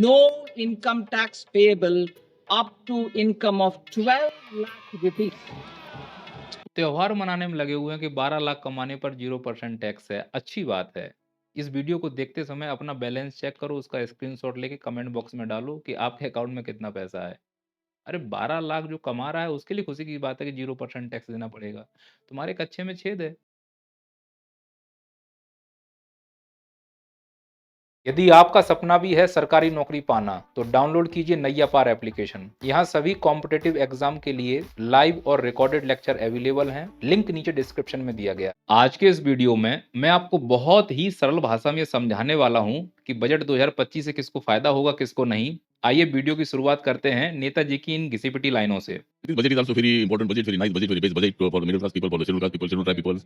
No income tax payable up to income of 12 lakh rupees. त्योहार मनाने में लगे हुए हैं कि 12 लाख कमाने पर 0% टैक्स है। अच्छी बात है। इस वीडियो को देखते समय अपना बैलेंस चेक करो, उसका स्क्रीनशॉट लेके कमेंट बॉक्स में डालो कि आपके अकाउंट में कितना पैसा है। अरे 12 लाख जो कमा रहा है उसके लिए खुशी की बात है कि 0% टैक्स देना पड़ेगा। तुम्हारे कच्छे में छेद है। यदि आपका सपना भी है सरकारी नौकरी पाना, तो डाउनलोड कीजिए नैया पार एप्लीकेशन। यहाँ सभी कॉम्पिटिटिव एग्जाम के लिए लाइव और रिकॉर्डेड लेक्चर अवेलेबल हैं। लिंक नीचे डिस्क्रिप्शन में दिया गया। आज के इस वीडियो में मैं आपको बहुत ही सरल भाषा में समझाने वाला हूँ कि बजट 2025 से किसको फायदा होगा, किसको नहीं। आइए वीडियो की शुरुआत करते हैं नेताजी की इन घिसी-पिटी लाइनों से। This budget is also very important budget, very nice budget, very best budget for middle class people, for the scheduled tribe people.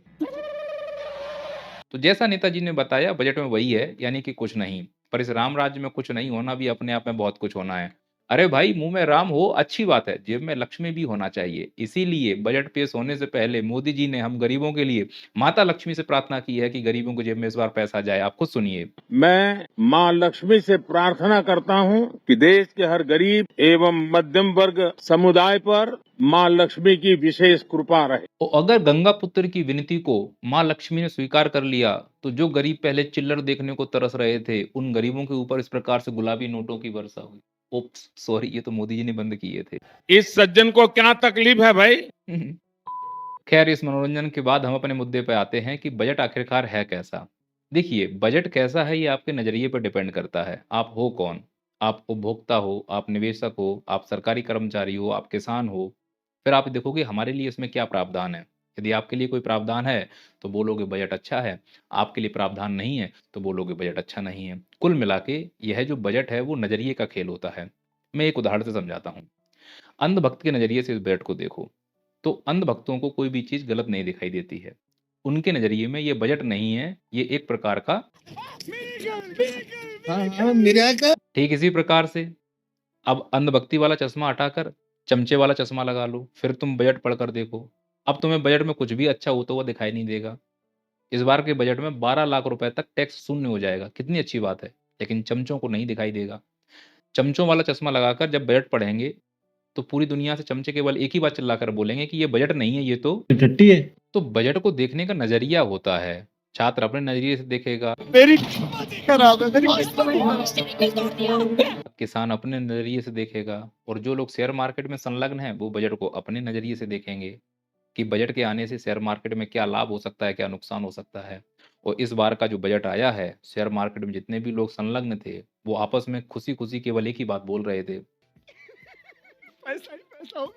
तो जैसा नेताजी ने बताया, बजट में वही है, यानी कि कुछ नहीं। पर इस राम राज्य में कुछ नहीं होना भी अपने आप में बहुत कुछ होना है। अरे भाई, मुंह में राम हो अच्छी बात है, जेब में लक्ष्मी भी होना चाहिए। इसीलिए बजट पेश होने से पहले मोदी जी ने हम गरीबों के लिए माता लक्ष्मी से प्रार्थना की है कि गरीबों को जेब में इस बार पैसा जाए। आप खुद सुनिए। मैं मां लक्ष्मी से प्रार्थना करता हूं कि देश के हर गरीब एवं मध्यम वर्ग समुदाय पर मां लक्ष्मी की विशेष कृपा रहे। तो अगर गंगा पुत्र की विनती को माँ लक्ष्मी ने स्वीकार कर लिया, तो जो गरीब पहले चिल्लर देखने को तरस रहे थे, उन गरीबों के ऊपर इस प्रकार से गुलाबी नोटों की वर्षा हुई। ओप्स, सॉरी, ये तो मोदी जी ने बंद किए थे। इस सज्जन को क्या तकलीफ है भाई? खैर, इस मनोरंजन के बाद हम अपने मुद्दे पे आते हैं कि बजट आखिरकार है कैसा। देखिए, बजट कैसा है ये आपके नजरिए पर डिपेंड करता है। आप हो कौन? आप उपभोक्ता हो, आप निवेशक हो, आप सरकारी कर्मचारी हो, आप किसान हो। फिर आप देखोगे हमारे लिए इसमें क्या प्रावधान है। यदि आपके लिए कोई प्रावधान है तो बोलोगे बजट अच्छा है, आपके लिए प्रावधान नहीं है तो बोलोगे बजट अच्छा नहीं है। कुल मिला के यह जो बजट है वो नजरिए का खेल होता है। मैं एक उदाहरण से समझाता हूँ। अंधभक्त के नजरिए से इस बजट को देखो, तो अंधभक्तों को कोई भी चीज गलत नहीं दिखाई देती है। उनके नजरिए में ये बजट नहीं है, ये एक प्रकार का ठीक इसी प्रकार से अब अंधभक्ति वाला चश्मा हटाकर चमचे वाला चश्मा लगा लो, फिर तुम बजट पढ़कर देखो। अब तुम्हें बजट में कुछ भी अच्छा होता हुआ दिखाई नहीं देगा। इस बार के बजट में 12 लाख रुपए तक टैक्स शून्य हो जाएगा, कितनी अच्छी बात है। लेकिन चमचों को नहीं दिखाई देगा। चमचों वाला चश्मा लगाकर जब बजट पढ़ेंगे तो पूरी दुनिया से चमचे केवल एक ही बात चिल्लाकर बोलेंगे कि ये बजट नहीं है, ये तो टट्टी है। तो बजट को देखने का नजरिया होता है। छात्र अपने नजरिए से देखेगा, मेरी खराब है, मेरी किसान अपने नजरिए से देखेगा, और जो लोग शेयर मार्केट में संलग्न हैं वो बजट को अपने नजरिए से देखेंगे कि बजट के आने से शेयर मार्केट में क्या लाभ हो सकता है, क्या नुकसान हो सकता है। और इस बार का जो बजट आया है, शेयर मार्केट में जितने भी लोग संलग्न थे वो आपस में खुशी खुशी केवल एक ही बात बोल रहे थे। पैसा ही पैसा होगा।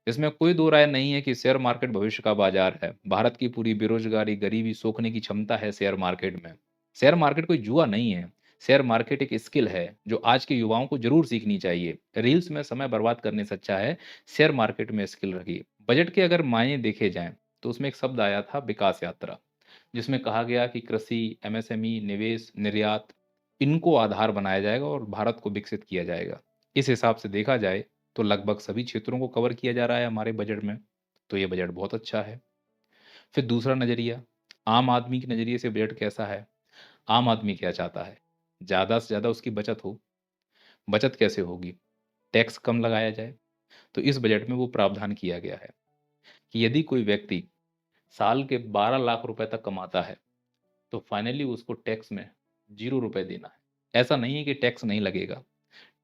इसमें कोई दो राय नहीं है कि शेयर मार्केट भविष्य का बाजार है। भारत की पूरी बेरोजगारी, गरीबी सोखने की क्षमता है शेयर मार्केट में। शेयर मार्केट कोई जुआ नहीं है। शेयर मार्केट एक स्किल है जो आज के युवाओं को जरूर सीखनी चाहिए। रील्स में समय बर्बाद करने से अच्छा है शेयर मार्केट में स्किल रखिए। बजट के अगर मायने देखे जाएं तो उसमें एक शब्द आया था विकास यात्रा, जिसमें कहा गया कि कृषि, एमएसएमई, निवेश, निर्यात, इनको आधार बनाया जाएगा और भारत को विकसित किया जाएगा। इस हिसाब से देखा जाए तो लगभग सभी क्षेत्रों को कवर किया जा रहा है हमारे बजट में। तो ये बजट बहुत अच्छा है। फिर दूसरा नजरिया, आम आदमी के नजरिए से बजट कैसा है। आम आदमी क्या चाहता है? ज्यादा से ज्यादा उसकी बचत हो। बचत कैसे होगी? टैक्स कम लगाया जाए। तो इस बजट में वो प्रावधान किया गया है कि यदि कोई व्यक्ति साल के 12 लाख रुपए तक कमाता है तो फाइनली उसको टैक्स में 0 रुपए देना है। ऐसा नहीं है कि टैक्स नहीं लगेगा,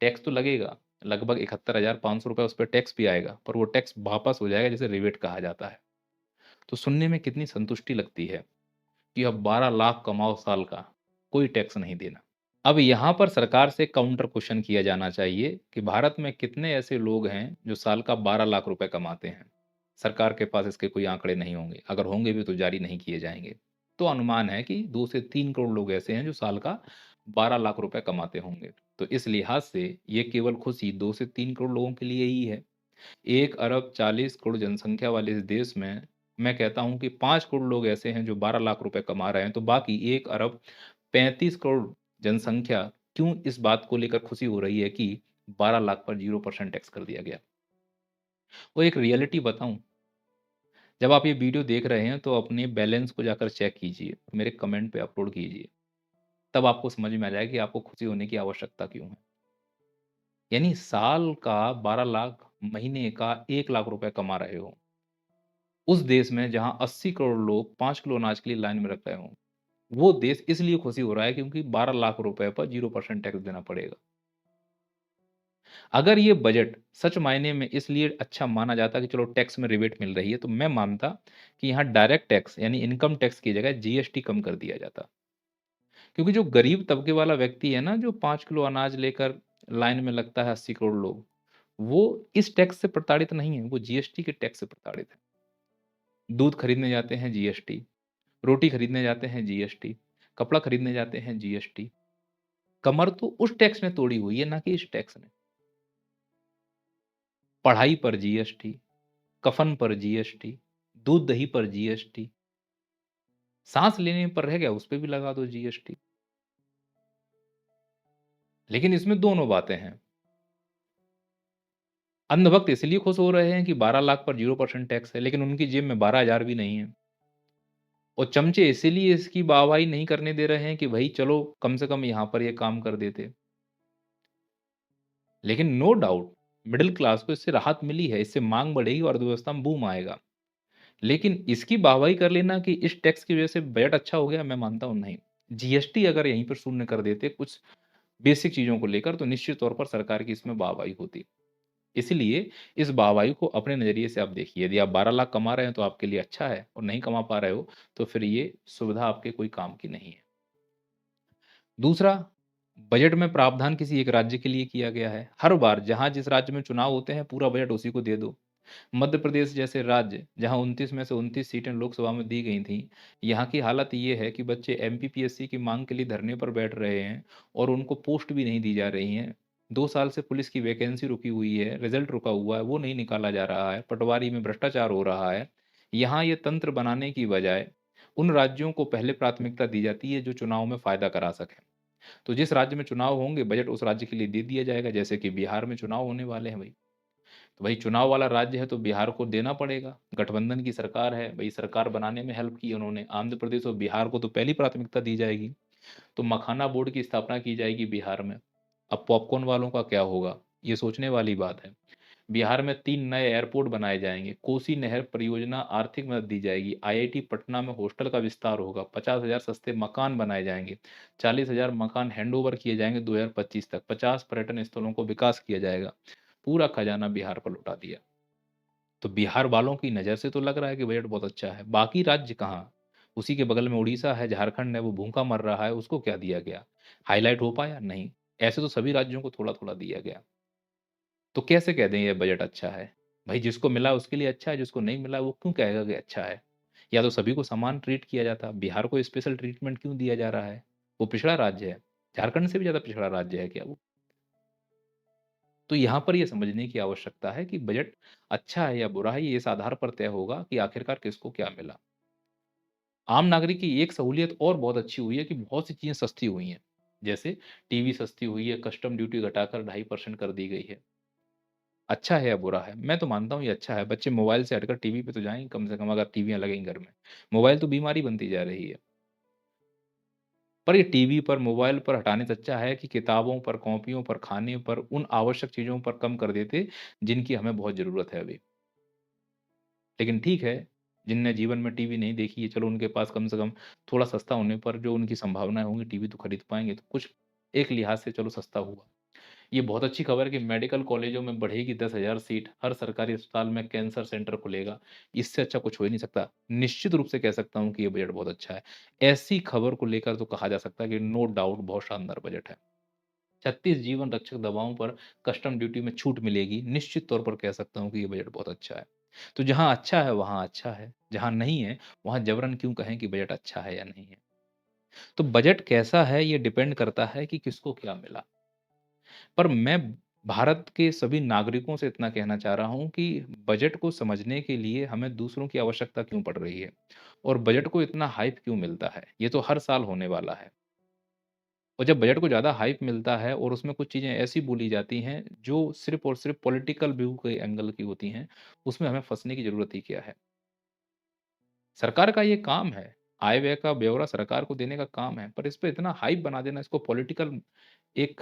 टैक्स तो लगेगा। लगभग 71,500 रुपए उस पर टैक्स भी आएगा, पर वो टैक्स वापस हो जाएगा, जिसे रिबेट कहा जाता है। तो सुनने में कितनी संतुष्टि लगती है कि अब 12 लाख कमाओ साल का, कोई टैक्स नहीं देना। अब यहाँ पर सरकार से काउंटर क्वेश्चन किया जाना चाहिए कि भारत में कितने ऐसे लोग हैं जो साल का 12 लाख रुपए कमाते हैं। सरकार के पास इसके कोई आंकड़े नहीं होंगे, अगर होंगे भी तो जारी नहीं किए जाएंगे। तो अनुमान है कि 2 से 3 करोड़ लोग ऐसे हैं जो साल का 12 लाख रुपए कमाते होंगे। तो इस लिहाज से ये केवल खुशी 2 से 3 करोड़ लोगों के लिए ही है। 1 अरब 40 करोड़ जनसंख्या वाले इस देश में मैं कहता हूं कि 5 करोड़ लोग ऐसे हैं जो 12 लाख रुपए कमा रहे हैं। तो बाकी 1 अरब 35 करोड़ जनसंख्या क्यों इस बात को लेकर खुशी हो रही है कि 12 लाख पर 0% टैक्स कर दिया गया। वो एक रियलिटी बताऊं, जब आप ये वीडियो देख रहे हैं तो अपने बैलेंस को जाकर चेक कीजिए, मेरे कमेंट पे अपलोड कीजिए, तब आपको समझ में आ जाएगा कि आपको खुशी होने की आवश्यकता क्यों है। यानी साल का 12 लाख, महीने का 1 लाख रुपए कमा रहे हो। उस देश में जहाँ 80 करोड़ लोग 5 किलो अनाज के लिए लाइन में रख रहे हों। वो देश इसलिए खुशी हो रहा है क्योंकि 12 लाख रुपए पर 0% टैक्स देना पड़ेगा। अगर ये बजट सच मायने में इसलिए अच्छा माना जाता कि चलो टैक्स में रिबेट मिल रही है, तो मैं मानता कि यहाँ डायरेक्ट टैक्स यानी इनकम टैक्स की जगह जीएसटी कम कर दिया जाता। क्योंकि जो गरीब तबके वाला व्यक्ति है ना, जो 5 किलो अनाज लेकर लाइन में लगता है 80 करोड़ लोग, वो इस टैक्स से प्रताड़ित नहीं है, वो जीएसटी के टैक्स से प्रताड़ित है। दूध खरीदने जाते हैं जीएसटी, रोटी खरीदने जाते हैं जीएसटी, कपड़ा खरीदने जाते हैं जीएसटी। कमर तो उस टैक्स ने तोड़ी हुई है, ना कि इस टैक्स ने। पढ़ाई पर जीएसटी, कफन पर जीएसटी, दूध दही पर जीएसटी, सांस लेने पर रह गया उस पे भी लगा दो जीएसटी। लेकिन इसमें दोनों बातें हैं। अंधभक्त इसलिए खुश हो रहे हैं कि 12 लाख पर 0% टैक्स है, लेकिन उनकी जेब में 12,000 भी नहीं है। और चमचे इसीलिए इसकी वाहवाही नहीं करने दे रहे हैं कि भाई चलो कम से कम यहाँ पर ये काम कर देते। लेकिन नो डाउट मिडिल क्लास को इससे राहत मिली है, इससे मांग बढ़ेगी और अर्थव्यवस्था में बूम आएगा। लेकिन इसकी वाहवाही कर लेना कि इस टैक्स की वजह से बजट अच्छा हो गया, मैं मानता हूँ नहीं। जीएसटी अगर यहीं पर शून्य कर देते कुछ बेसिक चीजों को लेकर, तो निश्चित तौर पर सरकार की इसमें वाहवाही होती। इसलिए इस वाहवाही को अपने नजरिए से आप देखिए। यदि आप 12 लाख कमा रहे हैं तो आपके लिए अच्छा है, और नहीं कमा पा रहे हो तो फिर ये सुविधा आपके कोई काम की नहीं है। दूसरा, बजट में प्रावधान किसी एक राज्य के लिए किया गया है। हर बार जहां जिस राज्य में चुनाव होते हैं पूरा बजट उसी को दे दो। मध्य प्रदेश जैसे राज्य जहां 29 में से 29 सीटें लोकसभा में दी गई थीं, यहाँ की हालत ये है कि बच्चे एमपीपीएससी की मांग के लिए धरने पर बैठ रहे हैं और उनको पोस्ट भी नहीं दी जा रही हैं। 2 साल से पुलिस की वैकेंसी रुकी हुई है, रिजल्ट रुका हुआ है, वो नहीं निकाला जा रहा है, पटवारी में भ्रष्टाचार हो रहा है। यहाँ ये तंत्र बनाने की बजाय उन राज्यों को पहले प्राथमिकता दी जाती है जो चुनाव में फायदा करा सके। तो जिस राज्य में चुनाव होंगे बजट उस राज्य के लिए दे दिया जाएगा। जैसे कि बिहार में चुनाव होने वाले हैं भाई, तो भाई चुनाव वाला राज्य है तो बिहार को देना पड़ेगा। गठबंधन की सरकार है भाई, सरकार बनाने में हेल्प की उन्होंने, आंध्र प्रदेश और बिहार को तो पहली प्राथमिकता दी जाएगी। तो मखाना बोर्ड की स्थापना की जाएगी बिहार में। अब पॉपकॉर्न वालों का क्या होगा, ये सोचने वाली बात है। बिहार में 3 नए एयरपोर्ट बनाए जाएंगे, कोसी नहर परियोजना आर्थिक मदद दी जाएगी, आईआईटी पटना में हॉस्टल का विस्तार होगा, 50,000 सस्ते मकान बनाए जाएंगे, 40,000 मकान हैंडओवर किए जाएंगे 2025 तक, 50 पर्यटन स्थलों को विकास किया जाएगा। पूरा खजाना बिहार पर लौटा दिया। तो बिहार वालों की नज़र से तो लग रहा है कि बजट बहुत अच्छा है। बाकी राज्य कहाँ, उसी के बगल में उड़ीसा है, झारखंड है, वो भूखा मर रहा है, उसको क्या दिया गया? हाईलाइट हो पाया? नहीं। ऐसे तो सभी राज्यों को थोड़ा थोड़ा दिया गया। तो कैसे कह दें ये बजट अच्छा है? भाई जिसको मिला उसके लिए अच्छा है, जिसको नहीं मिला वो क्यों कहेगा कि अच्छा है? या तो सभी को समान ट्रीट किया जाता, बिहार को स्पेशल ट्रीटमेंट क्यों दिया जा रहा है? वो पिछड़ा राज्य है, झारखंड से भी ज़्यादा पिछड़ा राज्य है क्या वो? तो यहाँ पर ये समझने की आवश्यकता है कि बजट अच्छा है या बुरा है, ये इस आधार पर तय होगा कि आखिरकार किसको क्या मिला। आम नागरिक की एक सहूलियत और बहुत अच्छी हुई है कि बहुत सी चीज़ें सस्ती हुई हैं। जैसे टीवी सस्ती हुई है, कस्टम ड्यूटी घटाकर 2.5% कर दी गई है। अच्छा है या बुरा है? मैं तो मानता हूँ ये अच्छा है। बच्चे मोबाइल से हटकर टीवी पे तो जाएँगे कम से कम, अगर टीवियाँ लगेंगी घर में। मोबाइल तो बीमारी बनती जा रही है। पर ये टीवी पर, मोबाइल पर हटाने से अच्छा है कि किताबों पर, कॉपियों पर, खाने पर, उन आवश्यक चीज़ों पर कम कर देते जिनकी हमें बहुत ज़रूरत है अभी। लेकिन ठीक है, जिनने जीवन में टीवी नहीं देखी है, चलो उनके पास कम से कम थोड़ा सस्ता होने पर जो उनकी संभावनाएँ होंगी टीवी तो खरीद पाएँगे, तो कुछ एक लिहाज से चलो सस्ता हुआ। ये बहुत अच्छी खबर है कि मेडिकल कॉलेजों में बढ़ेगी 10,000 सीट, हर सरकारी अस्पताल में कैंसर सेंटर खुलेगा। इससे अच्छा कुछ हो ही नहीं सकता। निश्चित रूप से कह सकता हूँ कि ये बजट बहुत अच्छा है। ऐसी खबर को लेकर तो कहा जा सकता है कि नो डाउट बहुत शानदार बजट है। 36 जीवन रक्षक दवाओं पर कस्टम ड्यूटी में छूट मिलेगी। निश्चित तौर पर कह सकता हूँ कि ये बजट बहुत अच्छा है। तो जहाँ अच्छा है वहाँ अच्छा है, जहाँ नहीं है वहाँ जबरन क्यों कहें कि बजट अच्छा है या नहीं है। तो बजट कैसा है ये डिपेंड करता है कि किसको क्या मिला। पर मैं भारत के सभी नागरिकों से इतना कहना चाह रहा हूँ कि बजट को समझने के लिए हमें दूसरों की आवश्यकता क्यों पड़ रही है और बजट को इतना हाइप क्यों मिलता है। ये तो हर साल होने वाला है। और जब बजट को ज़्यादा हाइप मिलता है और उसमें कुछ चीज़ें ऐसी बोली जाती हैं जो सिर्फ़ और सिर्फ़ पॉलिटिकल व्यू के एंगल की होती हैं, उसमें हमें फँसने की ज़रूरत ही क्या है? सरकार का ये काम है, आय-व्यय का ब्यौरा सरकार को देने का काम है, पर इस पे इतना हाइप बना देना, इसको पॉलिटिकल एक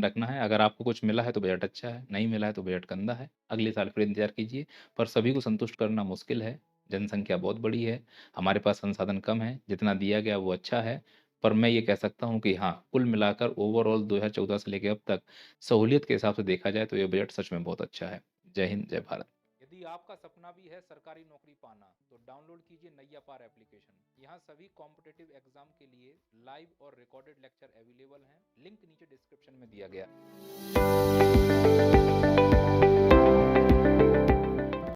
ध्यान रखना है। अगर आपको कुछ मिला है तो बजट अच्छा है, नहीं मिला है तो बजट गंदा है। अगले साल फिर इंतज़ार कीजिए, पर सभी को संतुष्ट करना मुश्किल है। जनसंख्या बहुत बड़ी है, हमारे पास संसाधन कम है, जितना दिया गया वो अच्छा है। पर मैं ये कह सकता हूँ कि हाँ, कुल मिलाकर ओवरऑल 2014 से लेके अब तक सहूलियत के हिसाब से देखा जाए तो ये बजट सच में बहुत अच्छा है। जय हिंद, जय भारत। यदि आपका सपना भी है सरकारी नौकरी पाना, तो डाउनलोड कीजिए नैया पार एप्लीकेशन। यहाँ सभी कॉम्पिटिटिव एग्जाम के लिए लाइव और रिकॉर्डेड लेक्चर अवेलेबल हैं। लिंक नीचे डिस्क्रिप्शन में दिया गया है।